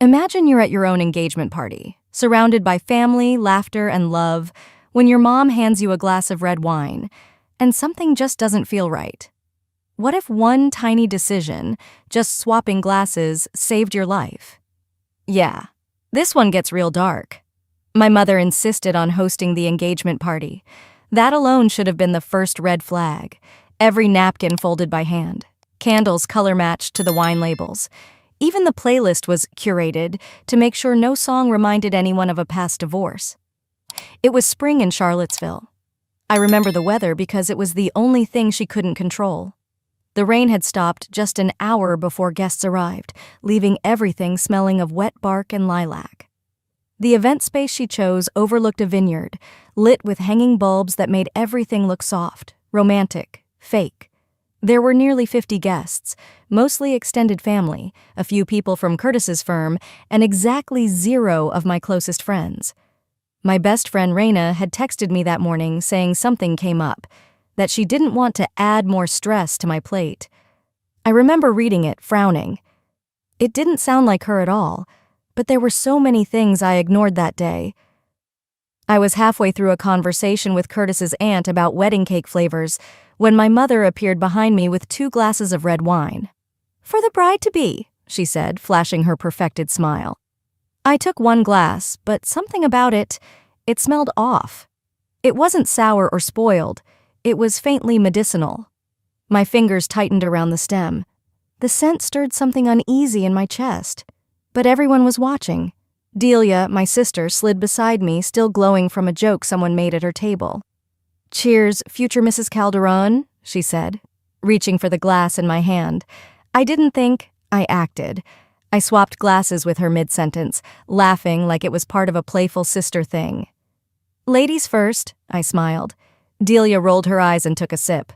Imagine you're at your own engagement party, surrounded by family, laughter, and love, when your mom hands you a glass of red wine, and something just doesn't feel right. What if one tiny decision, just swapping glasses, saved your life? Yeah, this one gets real dark. My mother insisted on hosting the engagement party. That alone should have been the first red flag. Every napkin folded by hand, candles color-matched to the wine labels. Even the playlist was curated to make sure no song reminded anyone of a past divorce. It was spring in Charlottesville. I remember the weather because it was the only thing she couldn't control. The rain had stopped just an hour before guests arrived, leaving everything smelling of wet bark and lilac. The event space she chose overlooked a vineyard, lit with hanging bulbs that made everything look soft, romantic, fake. There were nearly 50 guests, mostly extended family, a few people from Curtis's firm, and exactly 0 of my closest friends. My best friend Raina had texted me that morning saying something came up, that she didn't want to add more stress to my plate. I remember reading it, frowning. It didn't sound like her at all, but there were so many things I ignored that day. I was halfway through a conversation with Curtis's aunt about wedding cake flavors when my mother appeared behind me with 2 glasses of red wine. "For the bride-to-be," she said, flashing her perfected smile. I took 1 glass, but something about it smelled off. It wasn't sour or spoiled. It was faintly medicinal. My fingers tightened around the stem. The scent stirred something uneasy in my chest. But everyone was watching. Delia, my sister, slid beside me, still glowing from a joke someone made at her table. "Cheers, future Mrs. Calderon," she said, reaching for the glass in my hand. I didn't think, I acted. I swapped glasses with her mid-sentence, laughing like it was part of a playful sister thing. "Ladies first," I smiled. Delia rolled her eyes and took a sip.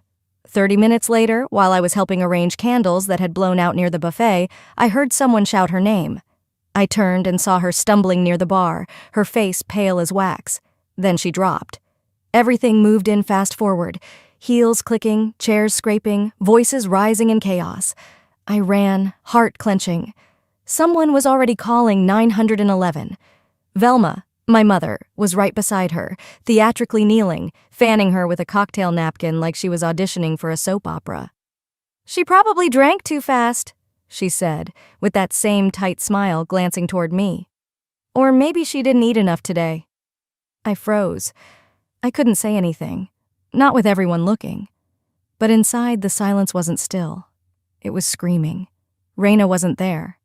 30 minutes later, while I was helping arrange candles that had blown out near the buffet, I heard someone shout her name. I turned and saw her stumbling near the bar, her face pale as wax. Then she dropped. Everything moved in fast forward, heels clicking, chairs scraping, voices rising in chaos. I ran, heart clenching. Someone was already calling 911. Velma, my mother, was right beside her, theatrically kneeling, fanning her with a cocktail napkin like she was auditioning for a soap opera. "She probably drank too fast," she said, with that same tight smile glancing toward me. "Or maybe she didn't eat enough today." I froze. I couldn't say anything, not with everyone looking. But inside, the silence wasn't still. It was screaming. Raina wasn't there,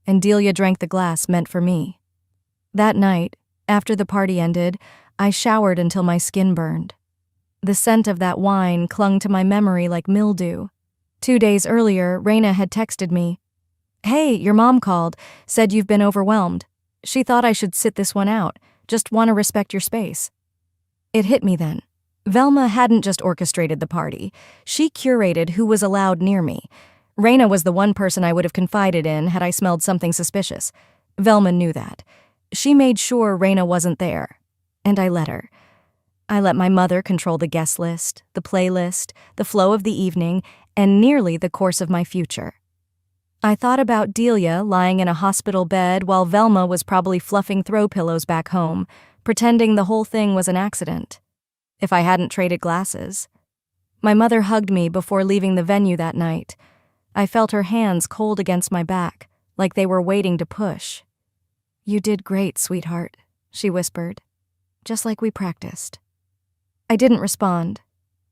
and Delia drank the glass meant for me. That night, after the party ended, I showered until my skin burned. The scent of that wine clung to my memory like mildew. 2 days earlier, Raina had texted me, "Hey, your mom called, said you've been overwhelmed. She thought I should sit this one out, just want to respect your space." It hit me then. Velma hadn't just orchestrated the party. She curated who was allowed near me. Raina was the one person I would have confided in had I smelled something suspicious. Velma knew that. She made sure Raina wasn't there. And I let her. I let my mother control the guest list, the playlist, the flow of the evening, and nearly the course of my future. I thought about Delia lying in a hospital bed while Velma was probably fluffing throw pillows back home, pretending the whole thing was an accident. If I hadn't traded glasses. My mother hugged me before leaving the venue that night. I felt her hands cold against my back, like they were waiting to push. "You did great, sweetheart," she whispered, "just like we practiced." I didn't respond,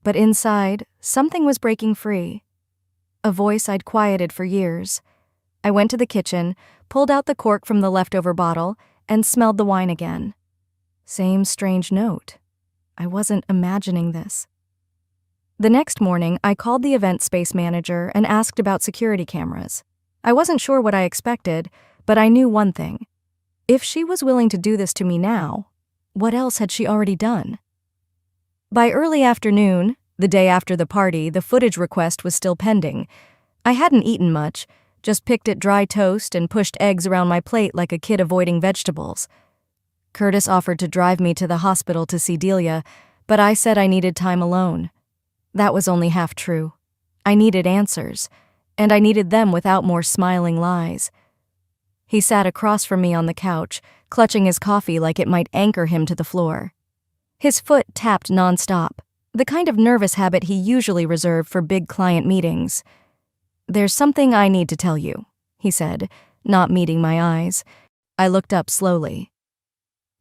but inside, something was breaking free. A voice I'd quieted for years. I went to the kitchen, pulled out the cork from the leftover bottle, and smelled the wine again. Same strange note. I wasn't imagining this. The next morning, I called the event space manager and asked about security cameras. I wasn't sure what I expected, but I knew one thing. If she was willing to do this to me now, what else had she already done? By early afternoon, the day after the party, the footage request was still pending. I hadn't eaten much, just picked at dry toast and pushed eggs around my plate like a kid avoiding vegetables. Curtis offered to drive me to the hospital to see Delia, but I said I needed time alone. That was only half true. I needed answers, and I needed them without more smiling lies. He sat across from me on the couch, clutching his coffee like it might anchor him to the floor. His foot tapped nonstop, the kind of nervous habit he usually reserved for big client meetings. "There's something I need to tell you," he said, not meeting my eyes. I looked up slowly.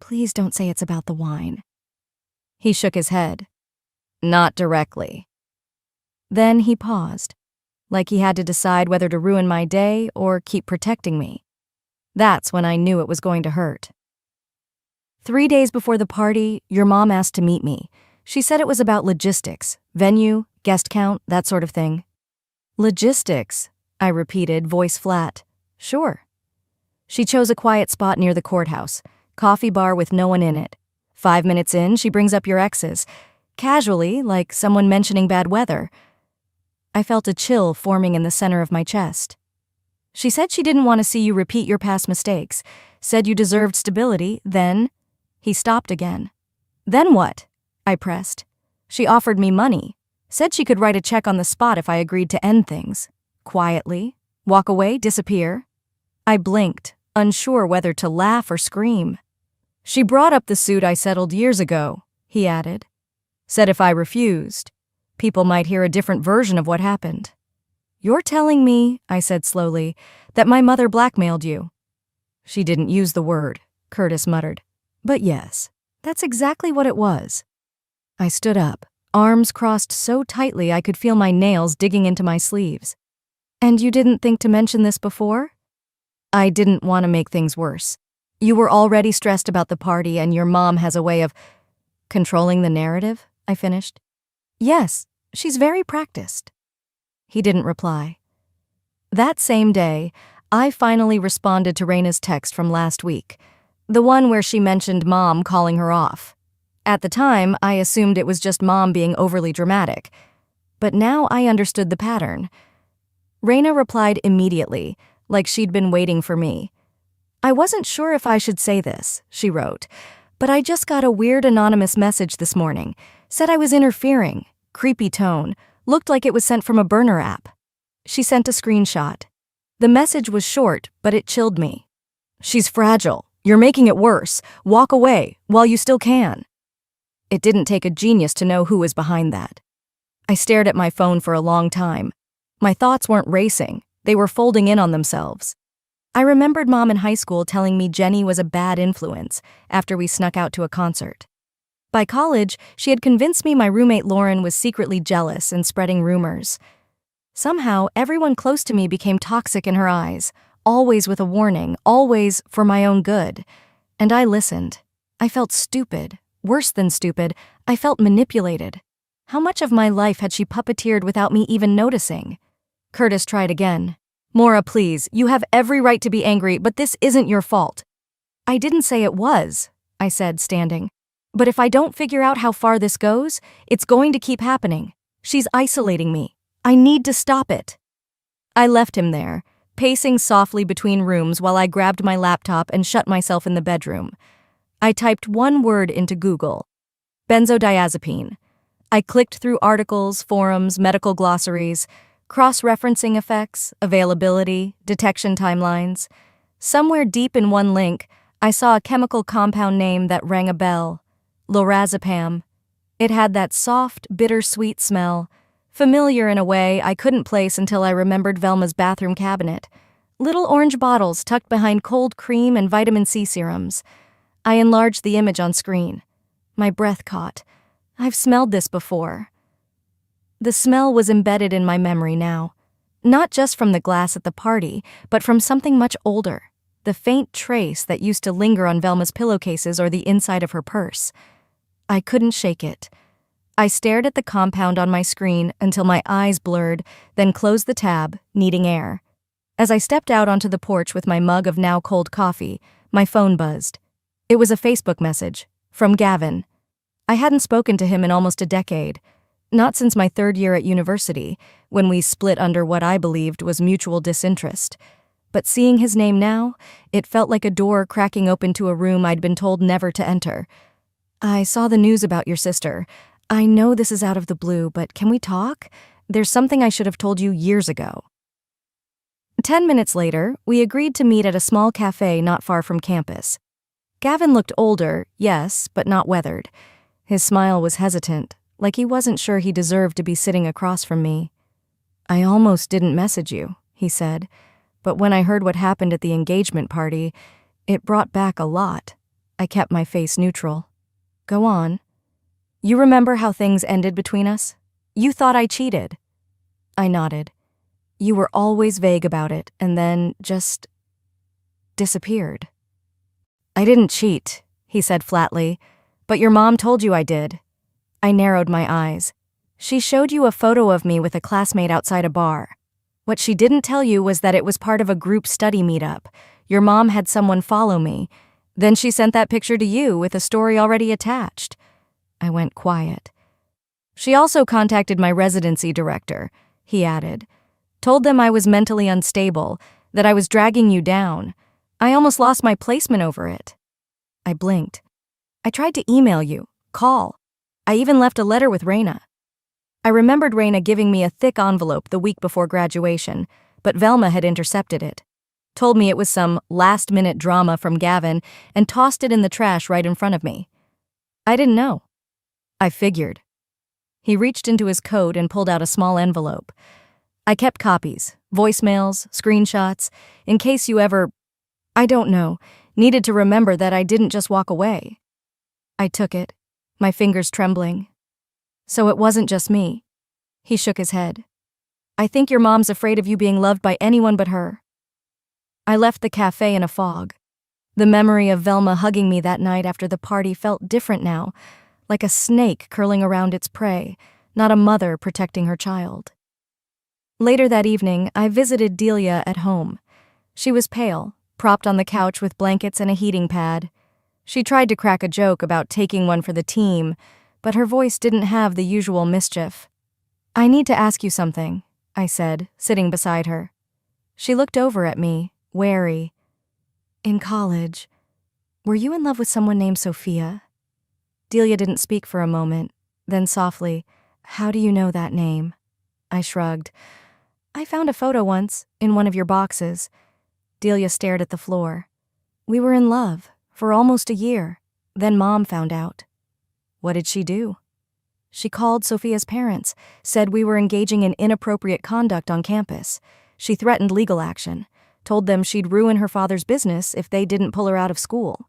"Please don't say it's about the wine." He shook his head. "Not directly." Then he paused, like he had to decide whether to ruin my day or keep protecting me. That's when I knew it was going to hurt. 3 days before the party, your mom asked to meet me. She said it was about logistics, venue, guest count, that sort of thing. "Logistics," I repeated, voice flat. "Sure." She chose a quiet spot near the courthouse, coffee bar with no one in it. 5 minutes in, she brings up your exes, casually, like someone mentioning bad weather. I felt a chill forming in the center of my chest. She said she didn't want to see you repeat your past mistakes, said you deserved stability, then... He stopped again. "Then what?" I pressed. "She offered me money, said she could write a check on the spot if I agreed to end things. Quietly, walk away, disappear." I blinked, unsure whether to laugh or scream. "She brought up the suit I settled years ago," he added. "Said if I refused, people might hear a different version of what happened." "You're telling me," I said slowly, "that my mother blackmailed you." "She didn't use the word," Curtis muttered. "But yes, that's exactly what it was." I stood up, arms crossed so tightly I could feel my nails digging into my sleeves. "And you didn't think to mention this before?" "I didn't want to make things worse. You were already stressed about the party, and your mom has a way of controlling the narrative," I finished. "Yes, she's very practiced." He didn't reply. That same day, I finally responded to Raina's text from last week, the one where she mentioned Mom calling her off. At the time, I assumed it was just Mom being overly dramatic, but now I understood the pattern. Raina replied immediately, like she'd been waiting for me. "I wasn't sure if I should say this," she wrote, "but I just got a weird anonymous message this morning. Said I was interfering. Creepy tone. Looked like it was sent from a burner app." She sent a screenshot. The message was short, but it chilled me. "She's fragile. You're making it worse. Walk away while you still can." It didn't take a genius to know who was behind that. I stared at my phone for a long time. My thoughts weren't racing. They were folding in on themselves. I remembered Mom in high school telling me Jenny was a bad influence after we snuck out to a concert. By college, she had convinced me my roommate Lauren was secretly jealous and spreading rumors. Somehow, everyone close to me became toxic in her eyes, always with a warning, always for my own good. And I listened. I felt stupid. Worse than stupid, I felt manipulated. How much of my life had she puppeteered without me even noticing? Curtis tried again. "Maura, please, you have every right to be angry, but this isn't your fault." "I didn't say it was," I said, standing. "But if I don't figure out how far this goes, it's going to keep happening. She's isolating me. I need to stop it." I left him there, pacing softly between rooms while I grabbed my laptop and shut myself in the bedroom. I typed one word into Google: benzodiazepine. I clicked through articles, forums, medical glossaries, cross-referencing effects, availability, detection timelines. Somewhere deep in one link, I saw a chemical compound name that rang a bell: lorazepam. It had that soft, bittersweet smell, familiar in a way I couldn't place until I remembered Velma's bathroom cabinet. Little orange bottles tucked behind cold cream and vitamin C serums. I enlarged the image on screen. My breath caught. I've smelled this before. The smell was embedded in my memory now, not just from the glass at the party, but from something much older, the faint trace that used to linger on Velma's pillowcases or the inside of her purse. I couldn't shake it. I stared at the compound on my screen until my eyes blurred, then closed the tab, needing air. As I stepped out onto the porch with my mug of now cold coffee, my phone buzzed. It was a Facebook message, from Gavin. I hadn't spoken to him in almost a decade, not since my 3rd year at university, when we split under what I believed was mutual disinterest. But seeing his name now, it felt like a door cracking open to a room I'd been told never to enter. "I saw the news about your sister. I know this is out of the blue, but can we talk? There's something I should have told you years ago." 10 minutes later, we agreed to meet at a small cafe not far from campus. Gavin looked older, yes, but not weathered. His smile was hesitant, like he wasn't sure he deserved to be sitting across from me. "I almost didn't message you," he said, but when I heard what happened at the engagement party, it brought back a lot. I kept my face neutral. "Go on." "You remember how things ended between us? You thought I cheated." I nodded. "You were always vague about it, and then just disappeared." "I didn't cheat," he said flatly, "but your mom told you I did." I narrowed my eyes. "She showed you a photo of me with a classmate outside a bar. What she didn't tell you was that it was part of a group study meetup. Your mom had someone follow me. Then she sent that picture to you with a story already attached." I went quiet. "She also contacted my residency director," he added. "Told them I was mentally unstable, that I was dragging you down. I almost lost my placement over it." I blinked. "I tried to email you, call. I even left a letter with Raina." I remembered Raina giving me a thick envelope the week before graduation, but Velma had intercepted it. Told me it was some last-minute drama from Gavin and tossed it in the trash right in front of me. I didn't know. I figured. He reached into his coat and pulled out a small envelope. "I kept copies, voicemails, screenshots, in case you ever, I don't know, needed to remember that I didn't just walk away." I took it, my fingers trembling. "So it wasn't just me." He shook his head. "I think your mom's afraid of you being loved by anyone but her." I left the cafe in a fog. The memory of Velma hugging me that night after the party felt different now, like a snake curling around its prey, not a mother protecting her child. Later that evening, I visited Delia at home. She was pale, propped on the couch with blankets and a heating pad. She tried to crack a joke about taking one for the team, but her voice didn't have the usual mischief. "I need to ask you something," I said, sitting beside her. She looked over at me, wary. "In college, were you in love with someone named Sophia?" Delia didn't speak for a moment, then softly, "How do you know that name?" I shrugged. "I found a photo once, in one of your boxes." Delia stared at the floor. "We were in love, for almost a year. Then Mom found out." "What did she do?" "She called Sophia's parents, said we were engaging in inappropriate conduct on campus. She threatened legal action, told them she'd ruin her father's business if they didn't pull her out of school."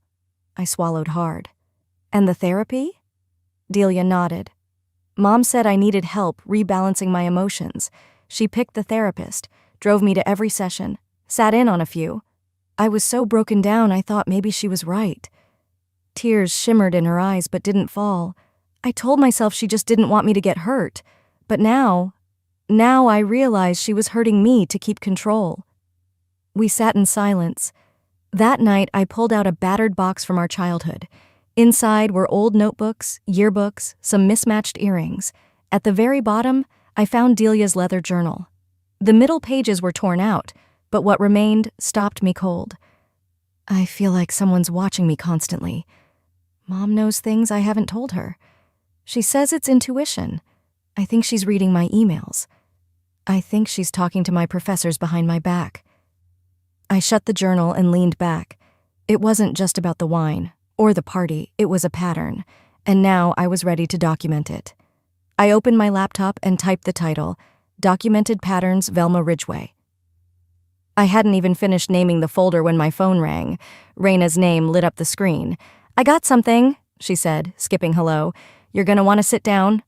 I swallowed hard. "And the therapy?" Delia nodded. "Mom said I needed help rebalancing my emotions. She picked the therapist, drove me to every session, sat in on a few. I was so broken down I thought maybe she was right." Tears shimmered in her eyes but didn't fall. I told myself she just didn't want me to get hurt. But now I realized she was hurting me to keep control. We sat in silence. That night, I pulled out a battered box from our childhood. Inside were old notebooks, yearbooks, some mismatched earrings. At the very bottom, I found Delia's leather journal. The middle pages were torn out, but what remained stopped me cold. I feel like someone's watching me constantly. Mom knows things I haven't told her. She says it's intuition. I think she's reading my emails. I think she's talking to my professors behind my back. I shut the journal and leaned back. It wasn't just about the wine or the party, it was a pattern, and now I was ready to document it. I opened my laptop and typed the title, Documented Patterns, Velma Ridgway. I hadn't even finished naming the folder when my phone rang. Raina's name lit up the screen. "I got something," she said, skipping hello. "You're gonna want to sit down."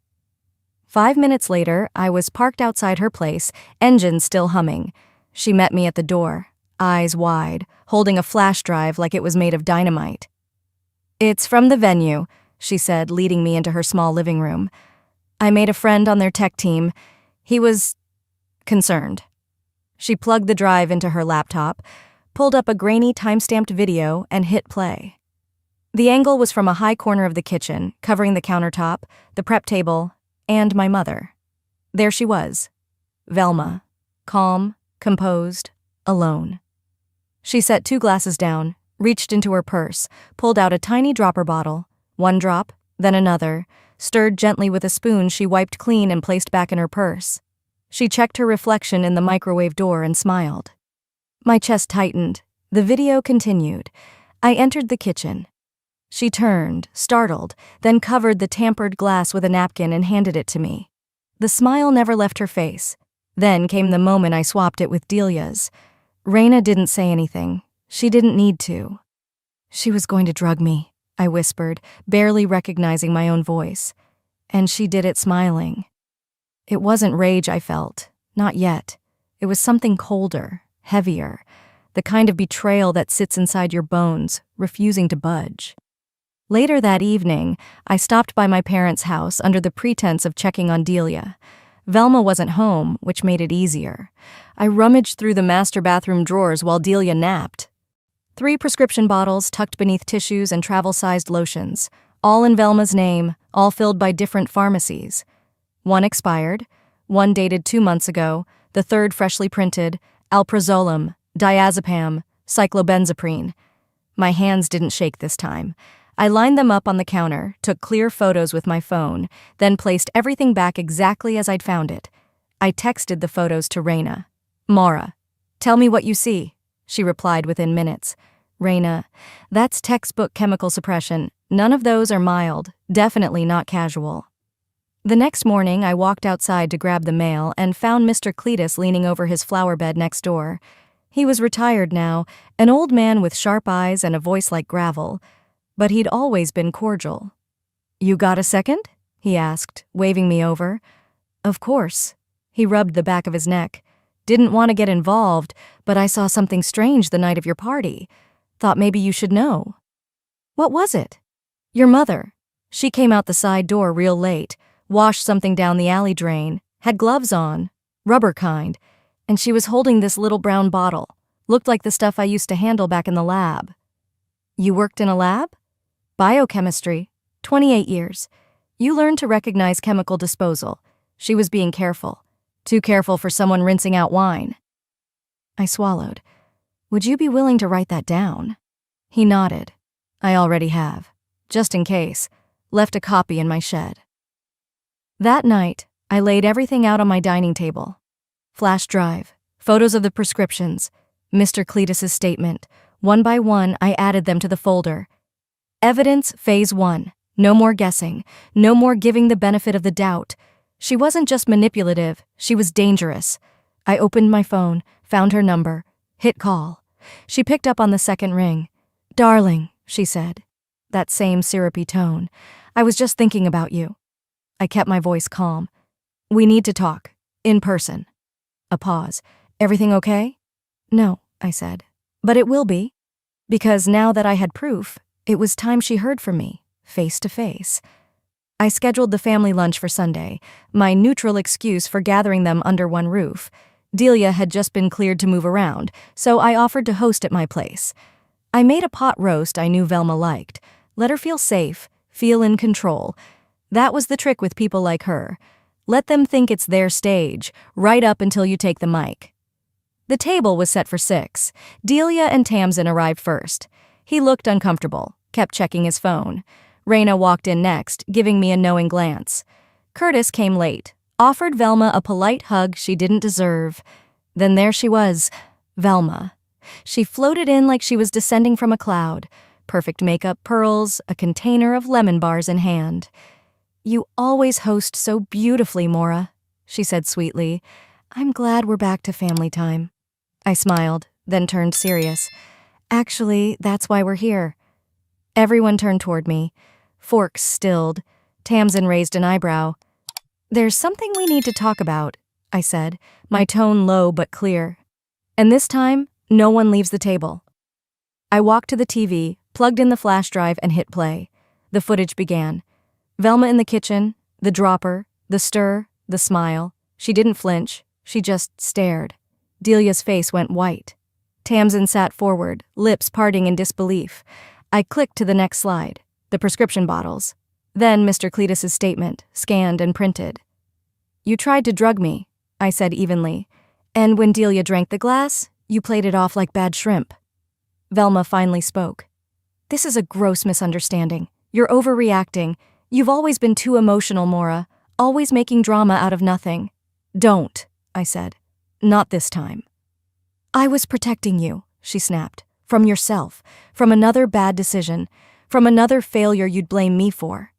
5 minutes later, I was parked outside her place, engine still humming. She met me at the door, eyes wide, holding a flash drive like it was made of dynamite. "It's from the venue," she said, leading me into her small living room. "I made a friend on their tech team. He was concerned." She plugged the drive into her laptop, pulled up a grainy time-stamped video, and hit play. The angle was from a high corner of the kitchen, covering the countertop, the prep table, and my mother. There she was, Velma, calm, composed, alone. She set 2 glasses down, reached into her purse, pulled out a tiny dropper bottle, 1 drop, then another, stirred gently with a spoon she wiped clean and placed back in her purse. She checked her reflection in the microwave door and smiled. My chest tightened. The video continued. I entered the kitchen. She turned, startled, then covered the tampered glass with a napkin and handed it to me. The smile never left her face. Then came the moment I swapped it with Delia's. Raina didn't say anything. She didn't need to. She was going to drug me, I whispered, barely recognizing my own voice. And she did it smiling. It wasn't rage I felt, not yet. It was something colder, heavier, the kind of betrayal that sits inside your bones, refusing to budge. Later that evening, I stopped by my parents' house under the pretense of checking on Delia. Velma wasn't home, which made it easier. I rummaged through the master bathroom drawers while Delia napped. 3 prescription bottles tucked beneath tissues and travel-sized lotions, all in Velma's name, all filled by different pharmacies. 1 expired, 1 dated 2 months ago, the 3rd freshly printed, alprazolam, diazepam, cyclobenzaprine. My hands didn't shake this time. I lined them up on the counter, took clear photos with my phone, then placed everything back exactly as I'd found it. I texted the photos to Raina. "Maura, tell me what you see," she replied within minutes. "Raina, that's textbook chemical suppression. None of those are mild, definitely not casual." The next morning, I walked outside to grab the mail and found Mr. Cletus leaning over his flower bed next door. He was retired now, an old man with sharp eyes and a voice like gravel, but he'd always been cordial. "You got a second?" he asked, waving me over. "Of course." He rubbed the back of his neck. "Didn't want to get involved, but I saw something strange the night of your party. Thought maybe you should know." "What was it?" "Your mother. She came out the side door real late, washed something down the alley drain, had gloves on, rubber kind, and she was holding this little brown bottle. Looked like the stuff I used to handle back in the lab." "You worked in a lab?" "Biochemistry. 28 years. You learn to recognize chemical disposal. She was being careful. Too careful for someone rinsing out wine." I swallowed. "Would you be willing to write that down?" He nodded. "I already have. Just in case. Left a copy in my shed." That night, I laid everything out on my dining table. Flash drive, photos of the prescriptions, Mr. Cletus's statement. One by one, I added them to the folder. Evidence phase 1. No more guessing. No more giving the benefit of the doubt. She wasn't just manipulative, she was dangerous. I opened my phone, found her number, hit call. She picked up on the second ring. "Darling," she said. That same syrupy tone. "I was just thinking about you." I kept my voice calm. "We need to talk. In person." A pause. "Everything okay?" "No," I said. "But it will be." Because now that I had proof, it was time she heard from me, face to face. I scheduled the family lunch for Sunday, my neutral excuse for gathering them under one roof. Delia had just been cleared to move around, so I offered to host at my place. I made a pot roast I knew Velma liked. Let her feel safe, feel in control. That was the trick with people like her. Let them think it's their stage, right up until you take the mic. The table was set for 6. Delia and Tamsin arrived first. He looked uncomfortable, kept checking his phone. Raina walked in next, giving me a knowing glance. Curtis came late, offered Velma a polite hug she didn't deserve. Then there she was, Velma. She floated in like she was descending from a cloud. Perfect makeup, pearls, a container of lemon bars in hand. "You always host so beautifully, Maura," she said sweetly. "I'm glad we're back to family time." I smiled, then turned serious. "Actually, that's why we're here." Everyone turned toward me. Forks stilled. Tamsin raised an eyebrow. "There's something we need to talk about," I said, my tone low but clear. "And this time, no one leaves the table." I walked to the TV, plugged in the flash drive, and hit play. The footage began. Velma in the kitchen, the dropper, the stir, the smile. She didn't flinch. She just stared. Delia's face went white. Tamsin sat forward, lips parting in disbelief. I clicked to the next slide, the prescription bottles. Then Mr. Cletus's statement, scanned and printed. "You tried to drug me," I said evenly. "And when Delia drank the glass, you played it off like bad shrimp." Velma finally spoke. "This is a gross misunderstanding. You're overreacting. You've always been too emotional, Maura, always making drama out of nothing." "Don't," I said. "Not this time." I was protecting you, she snapped. From yourself, from another bad decision, from another failure you'd blame me for.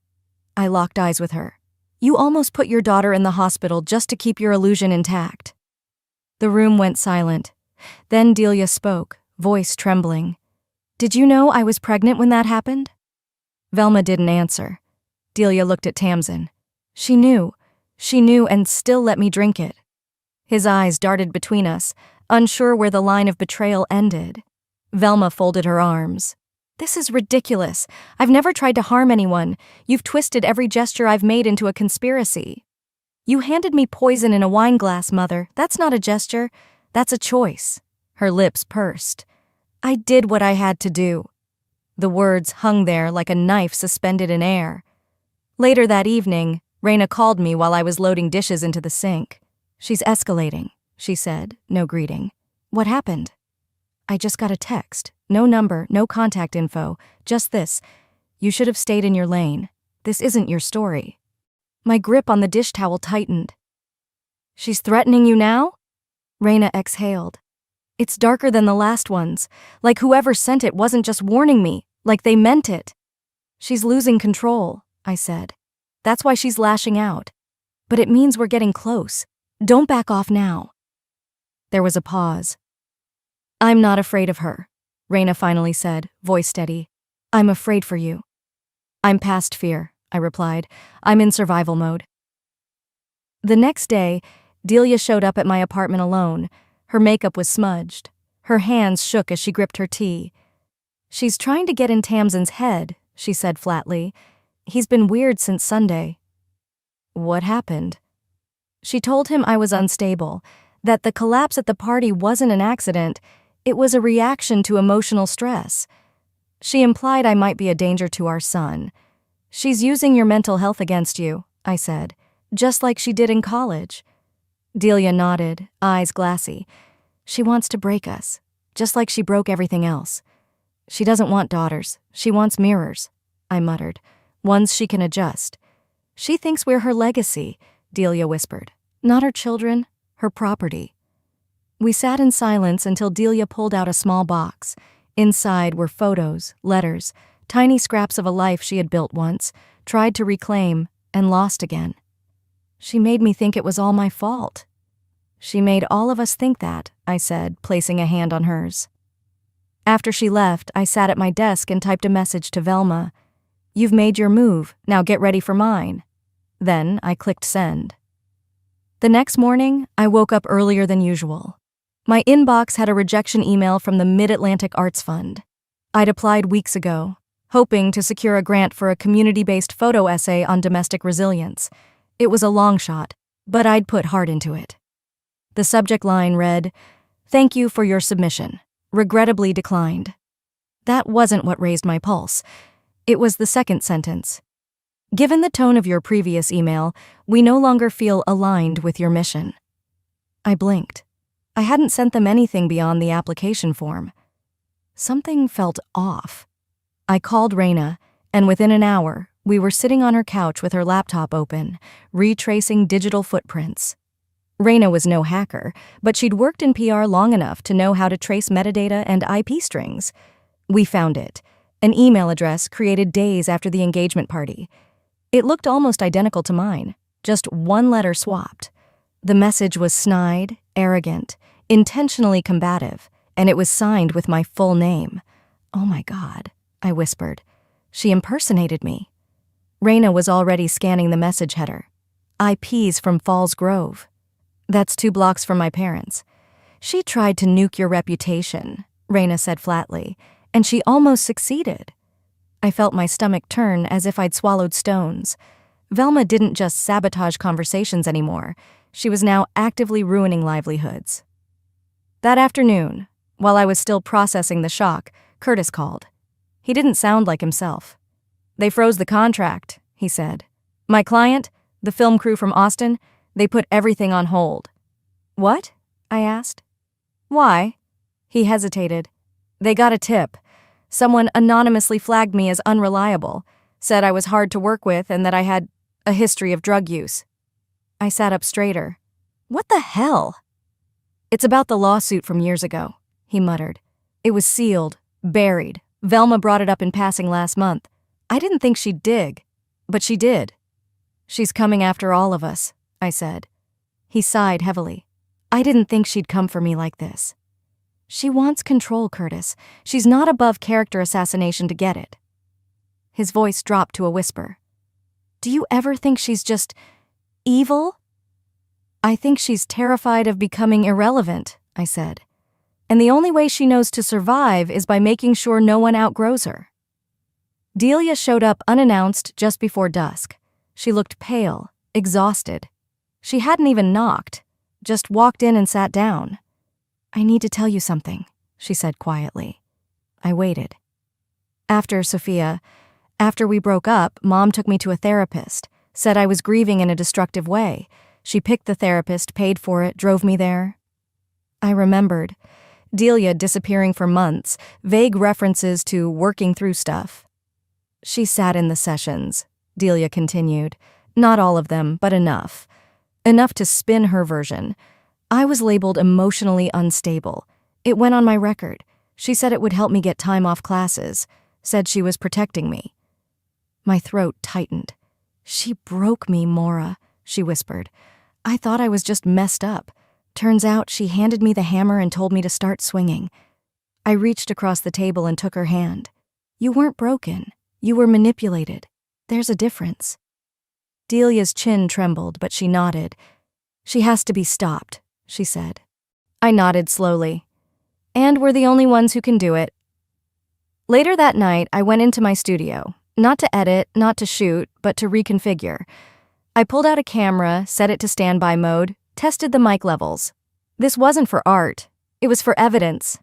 I locked eyes with her. You almost put your daughter in the hospital just to keep your illusion intact. The room went silent. Then Delia spoke, voice trembling. Did you know I was pregnant when that happened? Velma didn't answer. Delia looked at Tamsin. She knew and still let me drink it. His eyes darted between us, unsure where the line of betrayal ended. Velma folded her arms. This is ridiculous. I've never tried to harm anyone. You've twisted every gesture I've made into a conspiracy. You handed me poison in a wine glass, Mother. That's not a gesture. That's a choice. Her lips pursed. I did what I had to do. The words hung there like a knife suspended in air. Later that evening, Raina called me while I was loading dishes into the sink. She's escalating, she said, no greeting. What happened? I just got a text. No number, no contact info, just this. You should have stayed in your lane. This isn't your story. My grip on the dish towel tightened. She's threatening you now? Raina exhaled. It's darker than the last ones, like whoever sent it wasn't just warning me, like they meant it. She's losing control, I said. That's why she's lashing out. But it means we're getting close. Don't back off now. There was a pause. I'm not afraid of her, Raina finally said, voice steady. I'm afraid for you. I'm past fear, I replied. I'm in survival mode. The next day, Delia showed up at my apartment alone. Her makeup was smudged. Her hands shook as she gripped her tea. She's trying to get in Tamsin's head, she said flatly. He's been weird since Sunday. What happened? She told him I was unstable, that the collapse at the party wasn't an accident. It was a reaction to emotional stress. She implied I might be a danger to our son. She's using your mental health against you, I said, just like she did in college. Delia nodded, eyes glassy. She wants to break us, just like she broke everything else. She doesn't want daughters. She wants mirrors, I muttered, ones she can adjust. She thinks we're her legacy, Delia whispered. Not her children, her property. We sat in silence until Delia pulled out a small box. Inside were photos, letters, tiny scraps of a life she had built once, tried to reclaim, and lost again. She made me think it was all my fault. She made all of us think that, I said, placing a hand on hers. After she left, I sat at my desk and typed a message to Velma. You've made your move, now get ready for mine. Then I clicked send. The next morning, I woke up earlier than usual. My inbox had a rejection email from the Mid-Atlantic Arts Fund. I'd applied weeks ago, hoping to secure a grant for a community-based photo essay on domestic resilience. It was a long shot, but I'd put heart into it. The subject line read, "Thank you for your submission. Regrettably declined." That wasn't what raised my pulse. It was the second sentence. Given the tone of your previous email, we no longer feel aligned with your mission. I blinked. I hadn't sent them anything beyond the application form. Something felt off. I called Raina, and within an hour, we were sitting on her couch with her laptop open, retracing digital footprints. Raina was no hacker, but she'd worked in PR long enough to know how to trace metadata and IP strings. We found it, an email address created days after the engagement party. It looked almost identical to mine, just one letter swapped. The message was snide, arrogant, intentionally combative, and it was signed with my full name. Oh my God, I whispered. She impersonated me. Raina was already scanning the message header. IPs from Falls Grove. That's 2 blocks from my parents. She tried to nuke your reputation, Raina said flatly, and she almost succeeded. I felt my stomach turn as if I'd swallowed stones. Velma didn't just sabotage conversations anymore. She was now actively ruining livelihoods. That afternoon, while I was still processing the shock, Curtis called. He didn't sound like himself. They froze the contract, he said. My client, the film crew from Austin, they put everything on hold. What? I asked. Why? He hesitated. They got a tip. Someone anonymously flagged me as unreliable, said I was hard to work with and that I had a history of drug use. I sat up straighter. What the hell? It's about the lawsuit from years ago, he muttered. It was sealed, buried. Velma brought it up in passing last month. I didn't think she'd dig, but she did. She's coming after all of us, I said. He sighed heavily. I didn't think she'd come for me like this. She wants control, Curtis. She's not above character assassination to get it. His voice dropped to a whisper. Do you ever think she's just evil? I think she's terrified of becoming irrelevant, I said. And the only way she knows to survive is by making sure no one outgrows her. Delia showed up unannounced just before dusk. She looked pale, exhausted. She hadn't even knocked, just walked in and sat down. I need to tell you something, she said quietly. I waited. After we broke up, Mom took me to a therapist, said I was grieving in a destructive way. She picked the therapist, paid for it, drove me there. I remembered. Delia disappearing for months, vague references to working through stuff. She sat in the sessions, Delia continued. Not all of them, but enough. Enough to spin her version. I was labeled emotionally unstable. It went on my record. She said it would help me get time off classes. Said she was protecting me. My throat tightened. She broke me, Maura, she whispered. I thought I was just messed up. Turns out she handed me the hammer and told me to start swinging. I reached across the table and took her hand. You weren't broken. You were manipulated. There's a difference. Delia's chin trembled, but she nodded. She has to be stopped, she said. I nodded slowly. And we're the only ones who can do it. Later that night, I went into my studio, not to edit, not to shoot, but to reconfigure. I pulled out a camera, set it to standby mode, tested the mic levels. This wasn't for art. It was for evidence.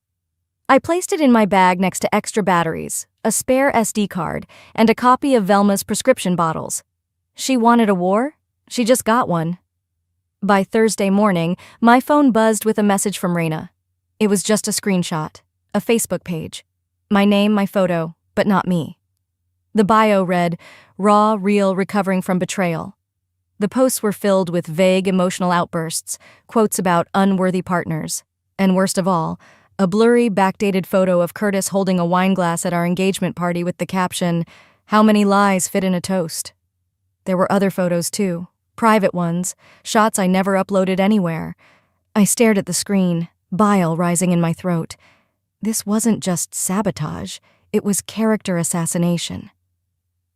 I placed it in my bag next to extra batteries, a spare SD card, and a copy of Velma's prescription bottles. She wanted a war? She just got one. By Thursday morning, my phone buzzed with a message from Raina. It was just a screenshot, a Facebook page. My name, my photo, but not me. The bio read, raw, real, recovering from betrayal. The posts were filled with vague emotional outbursts, quotes about unworthy partners, and worst of all, a blurry, backdated photo of Curtis holding a wine glass at our engagement party with the caption, "How many lies fit in a toast?" There were other photos too, private ones, shots I never uploaded anywhere. I stared at the screen, bile rising in my throat. This wasn't just sabotage, it was character assassination.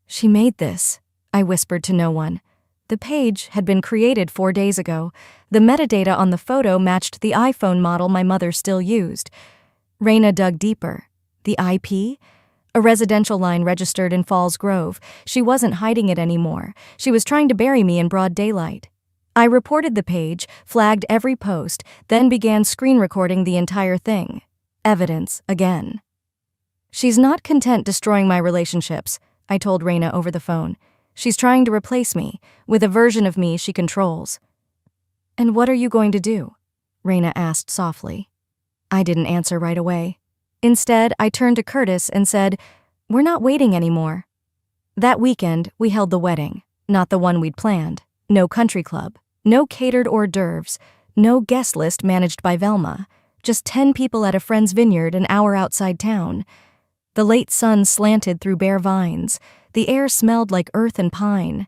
She made this, I whispered to no one. The page had been created 4 days ago. The metadata on the photo matched the iPhone model my mother still used. Raina dug deeper. The IP? A residential line registered in Falls Grove. She wasn't hiding it anymore. She was trying to bury me in broad daylight. I reported the page, flagged every post, then began screen recording the entire thing. Evidence again. She's not content destroying my relationships, I told Raina over the phone. She's trying to replace me, with a version of me she controls. And what are you going to do? Raina asked softly. I didn't answer right away. Instead, I turned to Curtis and said, we're not waiting anymore. That weekend, we held the wedding, not the one we'd planned. No country club, no catered hors d'oeuvres, no guest list managed by Velma, just 10 people at a friend's vineyard an hour outside town. The late sun slanted through bare vines. The air smelled like earth and pine.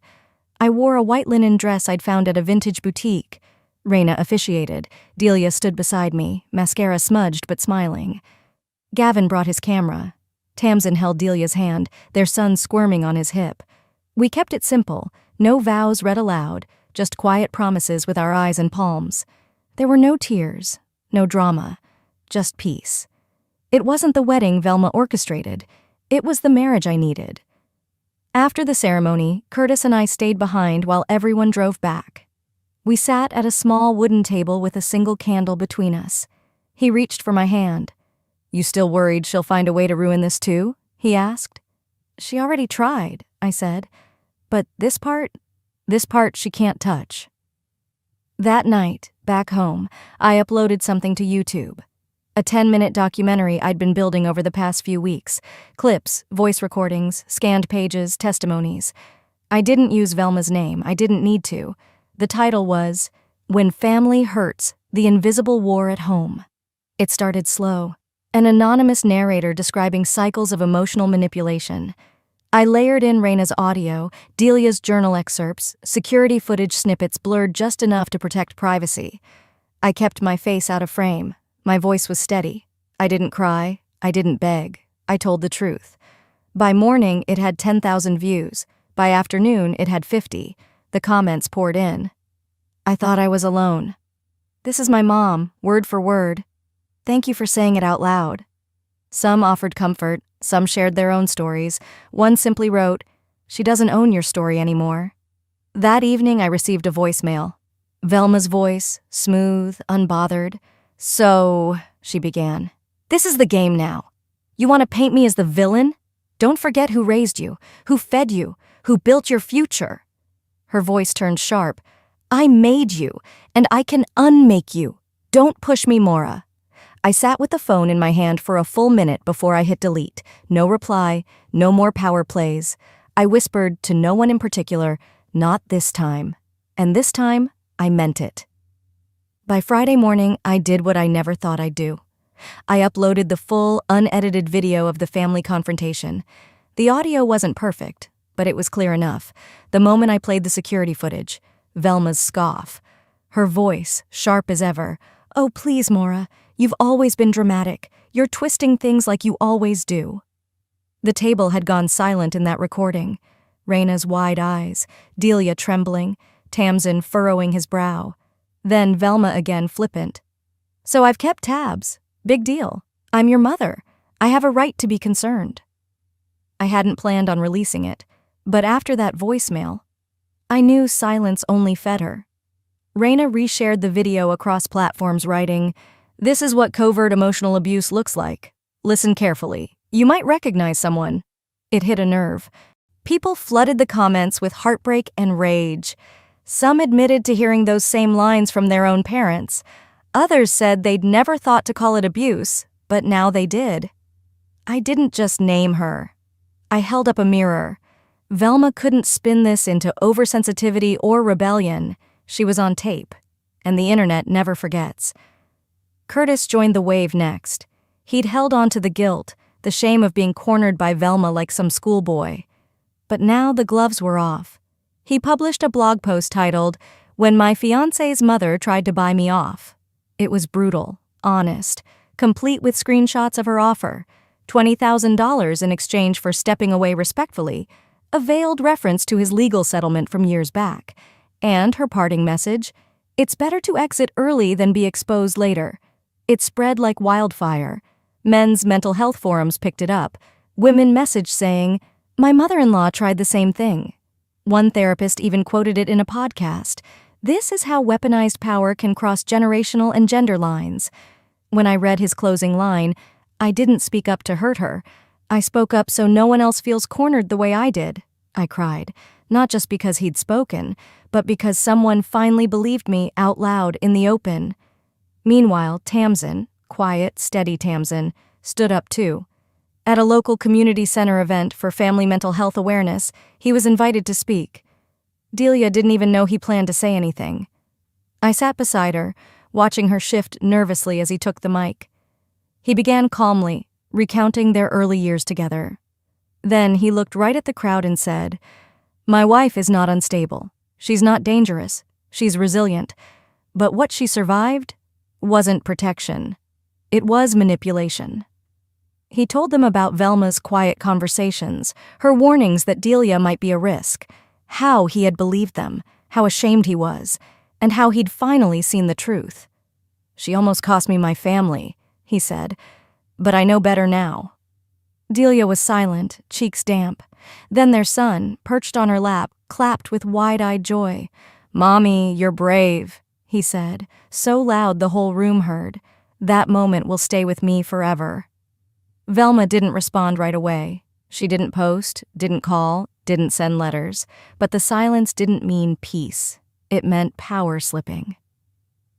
I wore a white linen dress I'd found at a vintage boutique. Raina officiated. Delia stood beside me, mascara smudged but smiling. Gavin brought his camera. Tamsin held Delia's hand, their son squirming on his hip. We kept it simple, no vows read aloud, just quiet promises with our eyes and palms. There were no tears, no drama, just peace. It wasn't the wedding Velma orchestrated. It was the marriage I needed. After the ceremony, Curtis and I stayed behind while everyone drove back. We sat at a small wooden table with a single candle between us. He reached for my hand. You still worried she'll find a way to ruin this too? He asked. She already tried, I said. But this part she can't touch. That night, back home, I uploaded something to YouTube. A 10-minute documentary I'd been building over the past few weeks. Clips, voice recordings, scanned pages, testimonies. I didn't use Velma's name. I didn't need to. The title was, When Family Hurts, The Invisible War at Home. It started slow, an anonymous narrator describing cycles of emotional manipulation. I layered in Raina's audio, Delia's journal excerpts, security footage snippets blurred just enough to protect privacy. I kept my face out of frame. My voice was steady. I didn't cry. I didn't beg. I told the truth. By morning, it had 10,000 views. By afternoon, it had 50. The comments poured in. I thought I was alone. "This is my mom, word for word. Thank you for saying it out loud." Some offered comfort, some shared their own stories. One simply wrote, "She doesn't own your story anymore." That evening, I received a voicemail. Velma's voice, smooth, unbothered. "So," she began, "this is the game now. You want to paint me as the villain? Don't forget who raised you, who fed you, who built your future." Her voice turned sharp. "I made you, and I can unmake you. Don't push me, Maura." I sat with the phone in my hand for a full minute before I hit delete. No reply, no more power plays. I whispered to no one in particular, "Not this time." And this time, I meant it. By Friday morning, I did what I never thought I'd do. I uploaded the full, unedited video of the family confrontation. The audio wasn't perfect, but it was clear enough. The moment I played the security footage, Velma's scoff. Her voice, sharp as ever. "Oh, please, Maura. You've always been dramatic. You're twisting things like you always do." The table had gone silent in that recording. Raina's wide eyes, Delia trembling, Tamsin furrowing his brow. Then Velma again flippant. "So I've kept tabs. Big deal. I'm your mother. I have a right to be concerned." I hadn't planned on releasing it, but after that voicemail, I knew silence only fed her. Raina reshared the video across platforms, writing, "This is what covert emotional abuse looks like. Listen carefully. You might recognize someone." It hit a nerve. People flooded the comments with heartbreak and rage. Some admitted to hearing those same lines from their own parents. Others said they'd never thought to call it abuse, but now they did. I didn't just name her. I held up a mirror. Velma couldn't spin this into oversensitivity or rebellion. She was on tape, and the internet never forgets. Curtis joined the wave next. He'd held on to the guilt, the shame of being cornered by Velma like some schoolboy. But now the gloves were off. He published a blog post titled, "When My Fiancé's Mother Tried to Buy Me Off." It was brutal, honest, complete with screenshots of her offer, $20,000 in exchange for stepping away respectfully, a veiled reference to his legal settlement from years back, and her parting message, "It's better to exit early than be exposed later." It spread like wildfire. Men's mental health forums picked it up. Women messaged saying, "My mother-in-law tried the same thing." One therapist even quoted it in a podcast. This is how weaponized power can cross generational and gender lines. When I read his closing line, I didn't speak up to hurt her. I spoke up so no one else feels cornered the way I did. I cried, not just because he'd spoken, but because someone finally believed me out loud in the open. Meanwhile, Tamsin, quiet, steady Tamsin, stood up too. At a local community center event for family mental health awareness, he was invited to speak. Delia didn't even know he planned to say anything. I sat beside her, watching her shift nervously as he took the mic. He began calmly, recounting their early years together. Then he looked right at the crowd and said, "My wife is not unstable. She's not dangerous. She's resilient. But what she survived wasn't protection. It was manipulation." He told them about Velma's quiet conversations, her warnings that Delia might be a risk, how he had believed them, how ashamed he was, and how he'd finally seen the truth. "She almost cost me my family," he said, "but I know better now." Delia was silent, cheeks damp. Then their son, perched on her lap, clapped with wide-eyed joy. "Mommy, you're brave," he said, so loud the whole room heard. "That moment will stay with me forever." Velma didn't respond right away. She didn't post, didn't call, didn't send letters. But the silence didn't mean peace. It meant power slipping.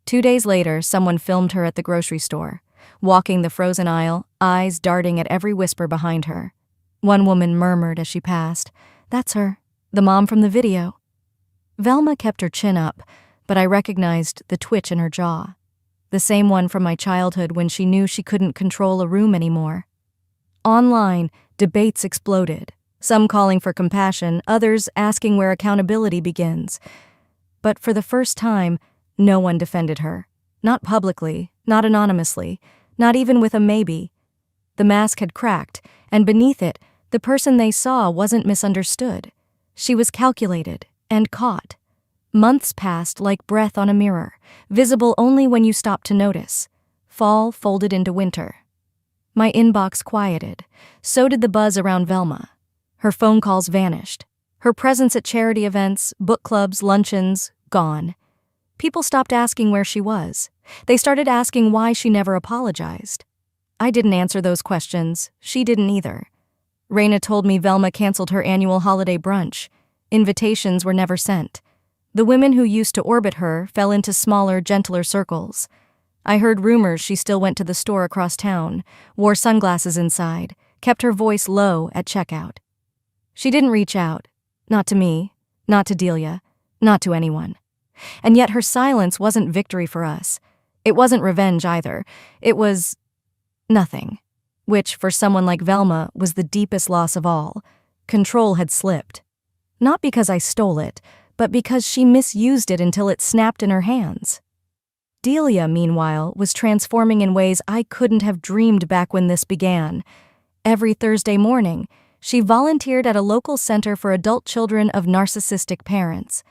2 days later, someone filmed her at the grocery store, walking the frozen aisle, eyes darting at every whisper behind her. One woman murmured as she passed, "That's her, the mom from the video." Velma kept her chin up, but I recognized the twitch in her jaw. the same one from my childhood when she knew she couldn't control a room anymore. Online, debates exploded, some calling for compassion, others asking where accountability begins. But for the first time, no one defended her. Not publicly, not anonymously, not even with a maybe. The mask had cracked, and beneath it, the person they saw wasn't misunderstood. She was calculated and caught. Months passed like breath on a mirror, visible only when you stopped to notice. Fall folded into winter. My inbox quieted. So did the buzz around Velma. Her phone calls vanished. Her presence at charity events, book clubs, luncheons, gone. People stopped asking where she was. They started asking why she never apologized. I didn't answer those questions. She didn't either. Raina told me Velma canceled her annual holiday brunch. Invitations were never sent. The women who used to orbit her fell into smaller, gentler circles. I heard rumors she still went to the store across town, wore sunglasses inside, kept her voice low at checkout. She didn't reach out. Not to me, not to Delia, not to anyone. And yet her silence wasn't victory for us. It wasn't revenge either. It was nothing, which for someone like Velma was the deepest loss of all. Control had slipped. Not because I stole it, but because she misused it until it snapped in her hands. Delia, meanwhile, was transforming in ways I couldn't have dreamed back when this began. Every Thursday morning, she volunteered at a local center for adult children of narcissistic parents.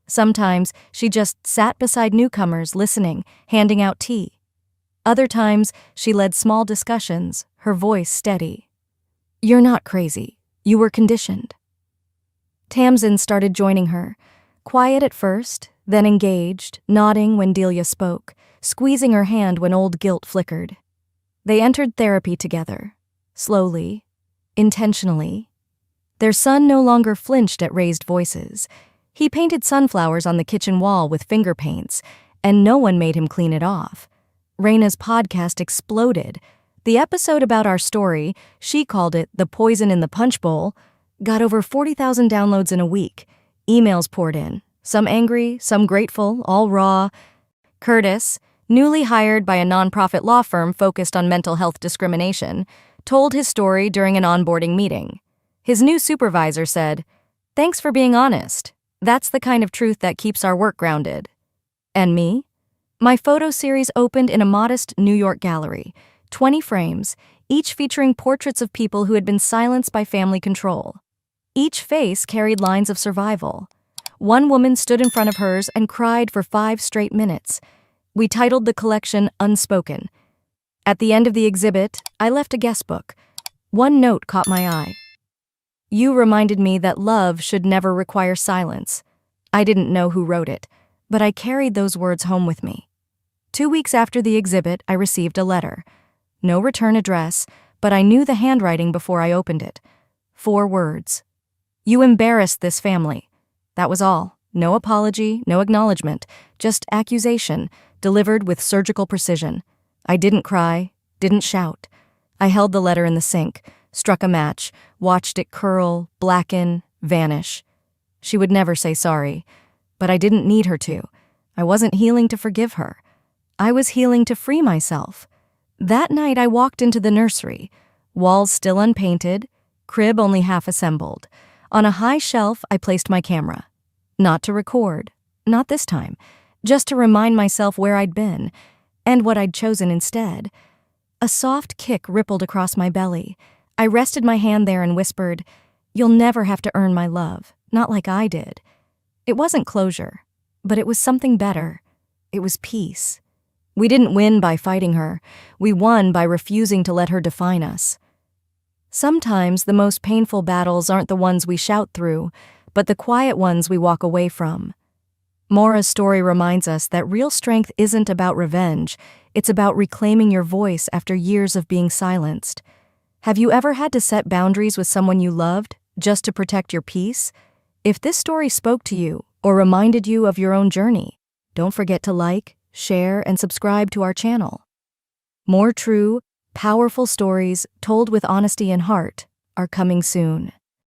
Sometimes she just sat beside newcomers listening, handing out tea. Other times, she led small discussions, her voice steady. "You're not crazy. You were conditioned." Tamsin started joining her, quiet at first, then engaged, nodding when Delia spoke, squeezing her hand when old guilt flickered. They entered therapy together, slowly, intentionally. Their son no longer flinched at raised voices. He painted sunflowers on the kitchen wall with finger paints, and no one made him clean it off. Raina's podcast exploded. The episode about our story, she called it The Poison in the Punch Bowl, got over 40,000 downloads in a week. Emails poured in, some angry, some grateful, all raw. Curtis, newly hired by a nonprofit law firm focused on mental health discrimination, told his story during an onboarding meeting. His new supervisor said, "Thanks for being honest. That's the kind of truth that keeps our work grounded." And me? My photo series opened in a modest New York gallery, 20 frames, each featuring portraits of people who had been silenced by family control. Each face carried lines of survival. One woman stood in front of hers and cried for 5 straight minutes. We titled the collection Unspoken. At the end of the exhibit, I left a guest book. One note caught my eye. "You reminded me that love should never require silence." I didn't know who wrote it, but I carried those words home with me. 2 weeks after the exhibit, I received a letter. No return address, but I knew the handwriting before I opened it. 4 words. "You embarrassed this family." That was all. No apology, no acknowledgement, just accusation, delivered with surgical precision. I didn't cry, didn't shout. I held the letter in the sink, struck a match, watched it curl, blacken, vanish. She would never say sorry, but I didn't need her to. I wasn't healing to forgive her. I was healing to free myself. That night I walked into the nursery, walls still unpainted, crib only half assembled. On a high shelf, I placed my camera. Not to record, not this time, just to remind myself where I'd been, and what I'd chosen instead. A soft kick rippled across my belly. I rested my hand there and whispered, "You'll never have to earn my love, not like I did." It wasn't closure, but it was something better. It was peace. We didn't win by fighting her. We won by refusing to let her define us. Sometimes the most painful battles aren't the ones we shout through, but the quiet ones we walk away from. Maura's story reminds us that real strength isn't about revenge. It's about reclaiming your voice after years of being silenced. Have you ever had to set boundaries with someone you loved just to protect your peace? If this story spoke to you or reminded you of your own journey, don't forget to like, share, and subscribe to our channel. More true, powerful stories told with honesty and heart are coming soon.